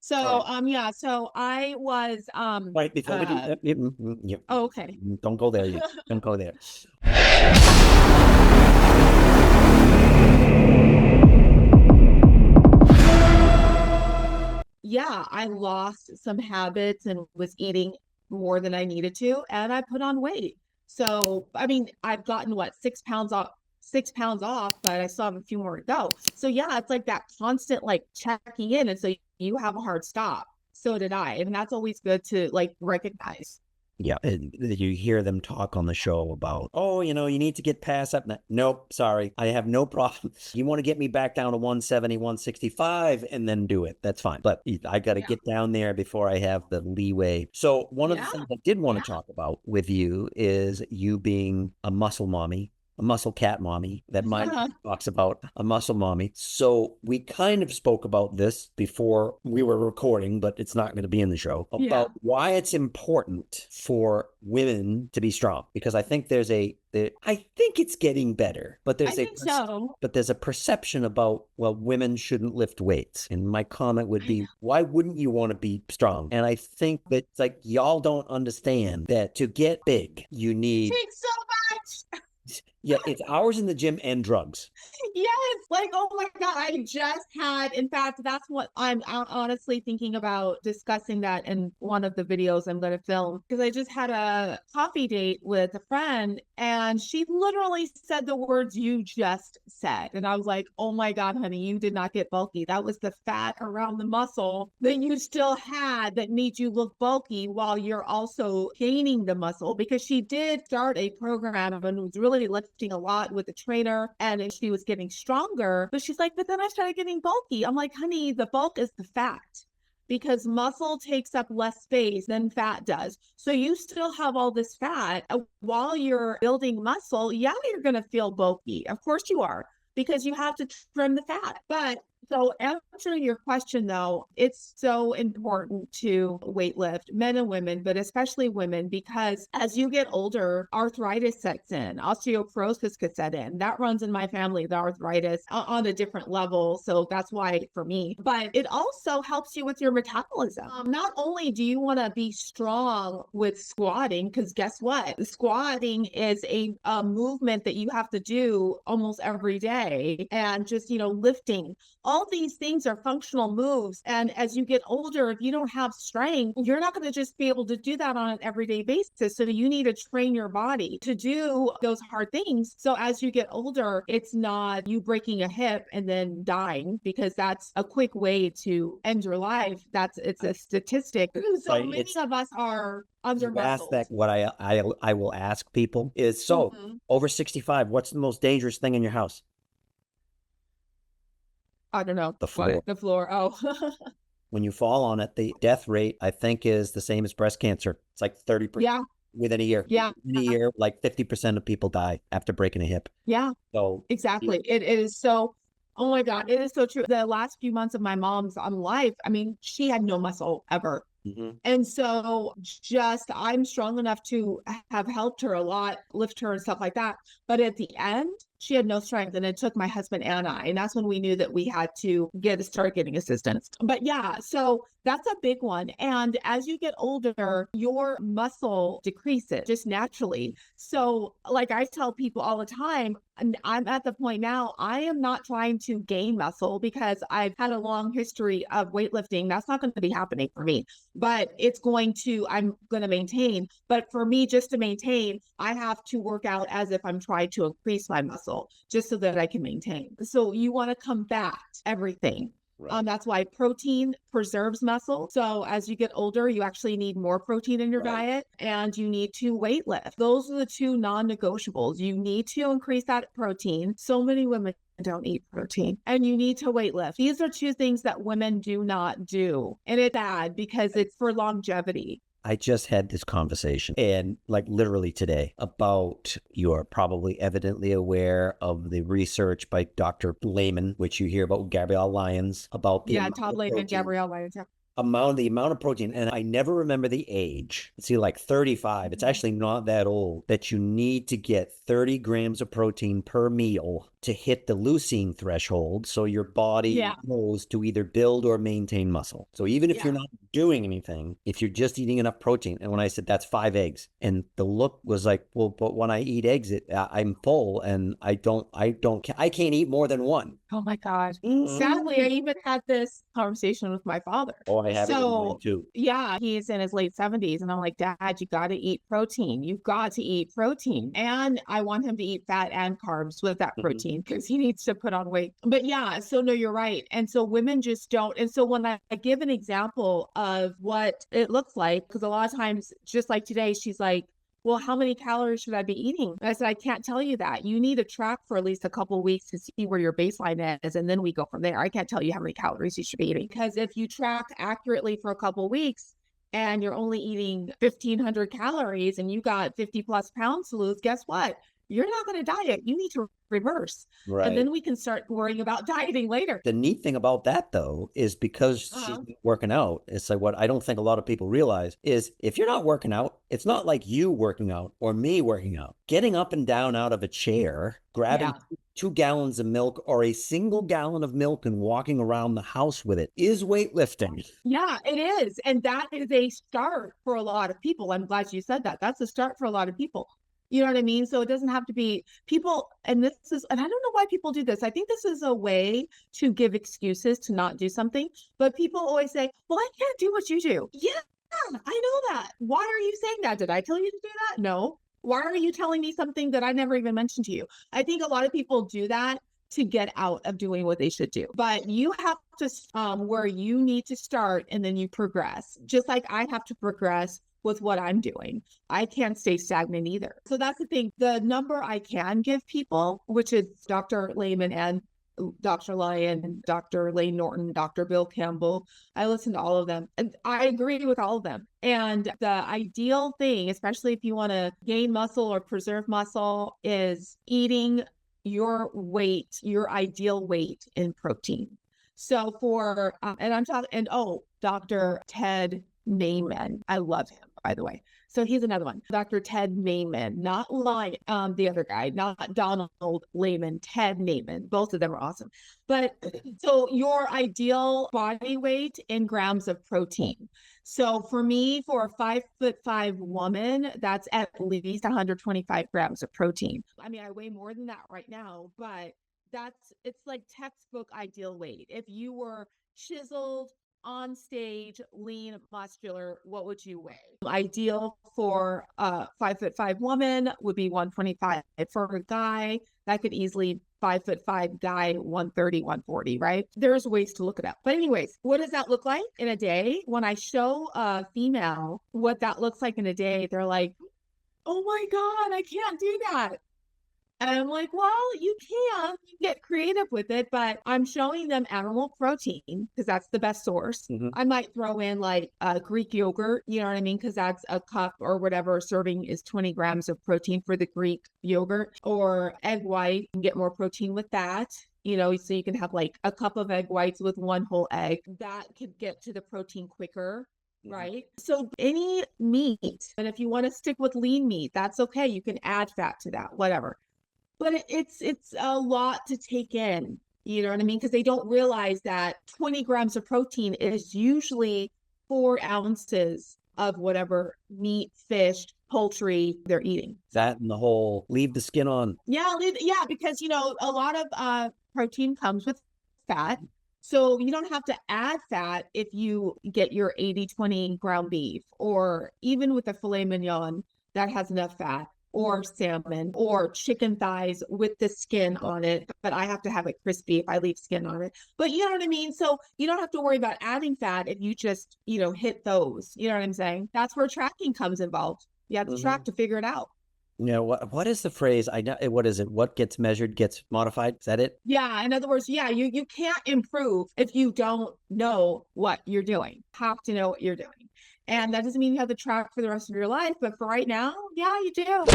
All So, right. yeah, so I was, Right before we do, oh, okay. don't go there yet. Don't go there. Yeah, I lost some habits and was eating more than I needed to, and I put on weight. So, I mean, I've gotten what, 6 pounds off, 6 pounds off, but I still have a few more to go. So yeah, it's like that constant like checking in. And so you have a hard stop. So did I. And that's always good to like recognize. Yeah, and you hear them talk on the show about, oh, you need to get past that. Nope, sorry. I have no problem. You want to get me back down to 170, 165, and then do it. That's fine. But I got to Yeah. get down there before I have the leeway. So one of the Yeah. things I did want to Yeah. talk about with you is you being a muscle mommy, a muscle cat mommy that my talks about, a muscle mommy. So we kind of spoke about this before we were recording, but it's not going to be in the show, Yeah. about why it's important for women to be strong. Because I think I think it's getting better, but I think so. there's a perception about, well, women shouldn't lift weights. And my comment would I be, why wouldn't you want to be strong? And I think that it's like y'all don't understand that to get big, you It need, takes so much. yeah, it's hours in the gym and drugs. Yes, like oh my God, I just had, in fact, that's what I'm honestly thinking about discussing that in one of the videos I'm going to film because I just had a coffee date with a friend and she literally said the words you just said. And I was like, oh my God, honey, you did not get bulky. That was the fat around the muscle that you still had that made you look bulky while you're also gaining the muscle because she did start a program and was really lifting a lot with the trainer and she was getting stronger. But she's like, but then I started getting bulky. I'm like, honey, the bulk is the fat because muscle takes up less space than fat does. So you still have all this fat while you're building muscle. Yeah, you're going to feel bulky. Of course you are because you have to trim the fat. But so answering your question though, it's so important to weightlift, men and women, but especially women, because as you get older, arthritis sets in, osteoporosis could set in. That runs in my family, the arthritis on a different level. So that's why for me, but it also helps you with your metabolism. Not only do you want to be strong with squatting, because guess what? Squatting is a movement that you have to do almost every day and just, lifting all these things are functional moves. And as you get older, if you don't have strength, you're not going to just be able to do that on an everyday basis. So you need to train your body to do those hard things. So as you get older, it's not you breaking a hip and then dying because that's a quick way to end your life. It's a statistic. So Right. many It's of us are under you ask that muscled. what I will ask people is, so Mhm. over 65, what's the most dangerous thing in your house? I don't know The what floor. the floor. Oh, When you fall on it, the death rate, I think, is the same as breast cancer. It's like 30% yeah, within a year. yeah, In a year, like 50% of people die after breaking a hip. yeah. So, Exactly. It is so, oh my God, it is so true. The last few months of my mom's on life, I mean, she had no muscle ever. mhm. And so just I'm strong enough to have helped her a lot, lift her and stuff like that. But at the end, she had no strength. And it took my husband and I. And that's when we knew that we had to start getting assistance. But yeah, so that's a big one. And as you get older, your muscle decreases just naturally. So, like I tell people all the time, and I'm at the point now, I am not trying to gain muscle because I've had a long history of weightlifting. That's not going to be happening for me, but I'm going to maintain. But for me, just to maintain, I have to work out as if I'm trying to increase my muscle just so that I can maintain. So you want to combat everything. Right. That's why protein preserves muscle. So as you get older, you actually need more protein in your Right. diet and you need to weight lift. Those are the two non-negotiables. You need to increase that protein. So many women don't eat protein and you need to weight lift. These are two things that women do not do. And it's bad because it's for longevity. I just had this conversation and like literally today about, you're probably evidently aware of the research by Dr. Lehman, which you hear about Gabrielle Lyons, about the Yeah, amount Todd of Lehman, protein, Gabrielle Lyons. the amount of protein, and I never remember the age. See, like 35. It's actually not that old, that you need to get 30 grams of protein per meal to hit the leucine threshold, so your body knows to either build or maintain muscle. So even if you're not doing anything, if you're just eating enough protein, and when I said that's 5 eggs, and the look was like, well, but when I eat eggs, I'm full, and I can't eat more than one. Oh my God. Sadly, I even had this conversation with my father. Oh, I have it with mine too. Yeah, he's in his late 70s. And I'm like, Dad, you got to eat protein. You've got to eat protein. And I want him to eat fat and carbs with that protein because he needs to put on weight. But yeah, so no, you're right. And so women just don't. And so when I give an example of what it looks like, because a lot of times, just like today, she's like, well, how many calories should I be eating? And I said, I can't tell you that. You need to track for at least a couple of weeks to see where your baseline is. And then we go from there. I can't tell you how many calories you should be eating, because if you track accurately for a couple of weeks and you're only eating 1,500 calories and you got 50 plus pounds to lose, guess what? You're not going to diet. You need to reverse. Right. And then we can start worrying about dieting later. The neat thing about that, though, is because she's working out, it's like what I don't think a lot of people realize is if you're not working out, it's not like you working out or me working out. Getting up and down out of a chair, grabbing 2 gallons of milk or a single gallon of milk and walking around the house with it is weightlifting. Yeah, it is. And that is a start for a lot of people. I'm glad you said that. That's a start for a lot of people. You know what I mean? So it doesn't have to be people, and I don't know why people do this. I think this is a way to give excuses to not do something, but people always say, well, I can't do what you do. Yeah, I know that. Why are you saying that? Did I tell you to do that? No. Why are you telling me something that I never even mentioned to you? I think a lot of people do that to get out of doing what they should do. But you have to, where you need to start, and then you progress. Just like I have to progress with what I'm doing. I can't stay stagnant either. So that's the thing. The number I can give people, which is Dr. Lehman and Dr. Lyon, Dr. Lane Norton, Dr. Bill Campbell. I listen to all of them and I agree with all of them. And the ideal thing, especially if you want to gain muscle or preserve muscle, is eating your weight, your ideal weight in protein. So for, and I'm talking, and Dr. Ted Naiman. I love him, by the way. So he's another one. Dr. Ted Naiman, not Lyon, the other guy, not Donald Layman, Ted Naiman. Both of them are awesome. But so your ideal body weight in grams of protein. So for me, for a 5'5" woman, that's at least 125 grams of protein. I mean, I weigh more than that right now, but it's like textbook ideal weight. If you were chiseled, on stage, lean, muscular, what would you weigh? Ideal for a 5'5" woman would be 125. For a guy, that could easily 5'5" guy, 130, 140, right? There's ways to look it up. But anyways, what does that look like in a day? When I show a female what that looks like in a day, they're like, oh my God, I can't do that. And I'm like, well, you can get creative with it, but I'm showing them animal protein because that's the best source. I might throw in like Greek yogurt, you know what I mean? Because that's a cup or whatever serving is 20 grams of protein for the Greek yogurt, or egg white, and get more protein with that. You know, so you can have like a cup of egg whites with 1 whole egg. That could get to the protein quicker. Right. So any meat, and if you want to stick with lean meat, that's okay. You can add fat to that, whatever. But it's a lot to take in, you know what I mean? Because they don't realize that 20 grams of protein is usually 4 ounces of whatever meat, fish, poultry they're eating. That and the whole leave the skin on. Yeah, because, you know, a lot of protein comes with fat. So you don't have to add fat if you get your 80-20 ground beef, or even with a filet mignon that has enough fat, or salmon, or chicken thighs with the skin on it. But I have to have it crispy if I leave skin on it. But you know what I mean? So you don't have to worry about adding fat if you just, you know, hit those. You know what I'm saying? That's where tracking comes involved. You have to track to figure it out. You know, what is the phrase? I know, what is it? What gets measured gets modified. Is that it? Yeah. In other words, you can't improve if you don't know what you're doing. You have to know what you're doing. And that doesn't mean you have to track for the rest of your life, but for right now, yeah, you do.